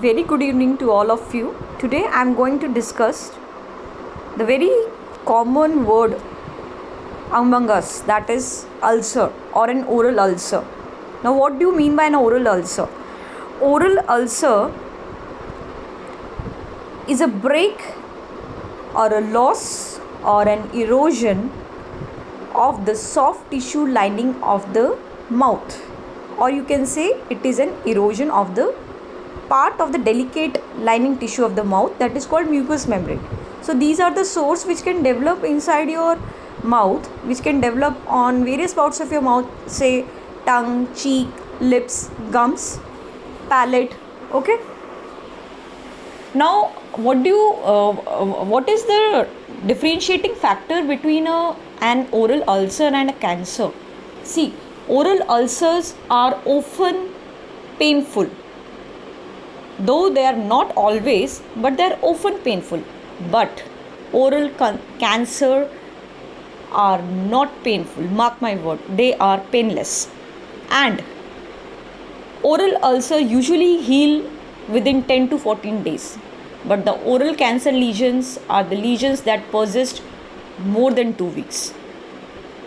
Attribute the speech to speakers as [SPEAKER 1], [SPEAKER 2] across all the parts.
[SPEAKER 1] Very good evening to all of you. Today I am going to discuss the very common word among us, that is ulcer or an oral ulcer. Now, what do you mean by an oral ulcer? Oral ulcer is a break or a loss or an erosion of the soft tissue lining of the mouth, or you can say it is an erosion of the part of the delicate lining tissue of the mouth, that is called mucous membrane. So these are the sores which can develop inside your mouth, which can develop on various parts of your mouth, say tongue, cheek, lips, gums, palate. Okay. Now, what is the differentiating factor between an oral ulcer and a cancer? See, oral ulcers are often painful, though they are not always, but they are often painful. But oral cancer are not painful, mark my word, they are painless. And oral ulcer usually heal within 10 to 14 days, but the oral cancer lesions are the lesions that persist more than 2 weeks.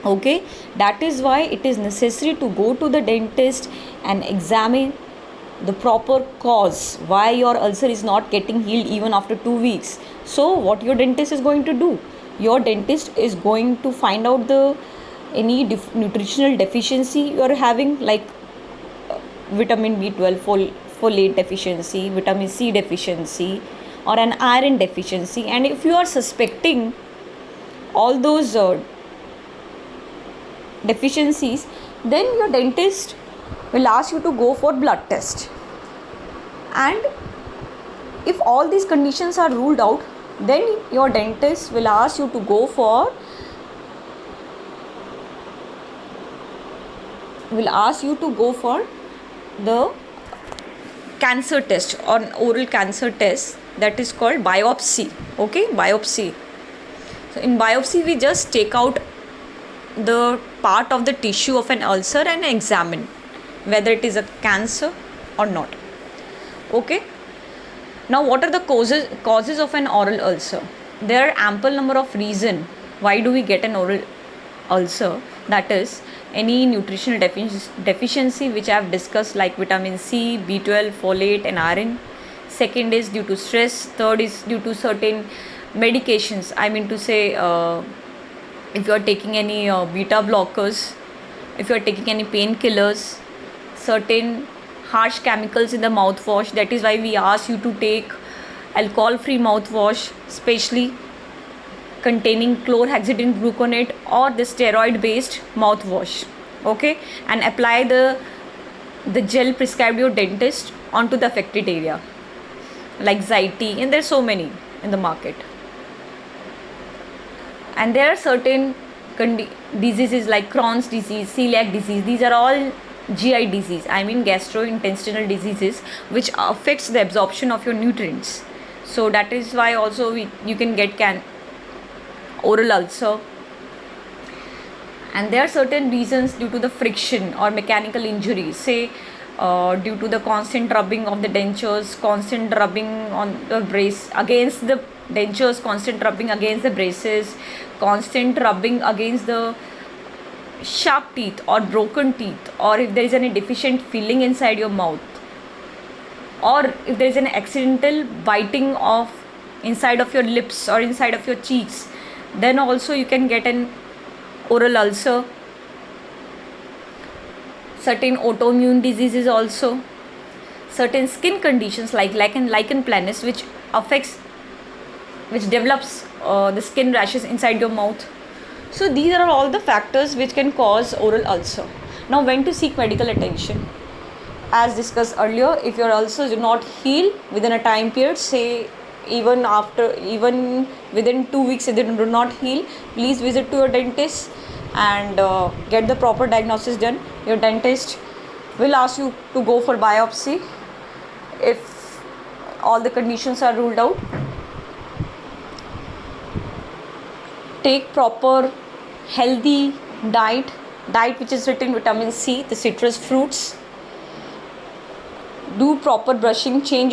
[SPEAKER 1] Okay, that is why it is necessary to go to the dentist and examine the proper cause why your ulcer is not getting healed even after 2 weeks. So what your dentist is going to do, your dentist is going to find out the any nutritional deficiency you are having, like vitamin B12 folate deficiency, vitamin C deficiency, or an iron deficiency. And if you are suspecting all those deficiencies, then your dentist will ask you to go for blood test. And if all these conditions are ruled out, then your dentist will ask you to go for the cancer test or an oral cancer test, that is called biopsy. Okay, biopsy. So in biopsy, we just take out the part of the tissue of an ulcer and examine whether it is a cancer or not. Okay. Now, what are the causes of an oral ulcer? There are ample number of reasons why do we get an oral ulcer. That is any nutritional deficiency which I have discussed, like vitamin C, B12, folate and iron. Second is due to stress. Third is due to certain medications. I mean to say, if you are taking any beta blockers, if you are taking any painkillers, certain harsh chemicals in the mouthwash. That is why we ask you to take alcohol-free mouthwash, especially containing chlorhexidine gluconate or the steroid-based mouthwash. Okay, and apply the gel prescribed your dentist onto the affected area, like Zyte, and there's so many in the market. And there are certain diseases like Crohn's disease, celiac disease. These are all GI disease, I mean gastrointestinal diseases, which affects the absorption of your nutrients. So that is why also you can get oral ulcer. And there are certain reasons due to the friction or mechanical injury, say due to the constant rubbing of the dentures, constant rubbing on the brace against the dentures, constant rubbing against the braces, constant rubbing against the sharp teeth or broken teeth, or if there is any deficient filling inside your mouth, or if there is an accidental biting of inside of your lips or inside of your cheeks, then also you can get an oral ulcer. Certain autoimmune diseases also, certain skin conditions like lichen planus, which develops the skin rashes inside your mouth. So these are all the factors which can cause oral ulcer. Now, when to seek medical attention? As discussed earlier, if your ulcers do not heal within a time period, say even within 2 weeks, if they do not heal, please visit to your dentist and get the proper diagnosis done. Your dentist will ask you to go for biopsy if all the conditions are ruled out. Take proper healthy diet which is rich in vitamin C, the citrus fruits. Do proper brushing, change your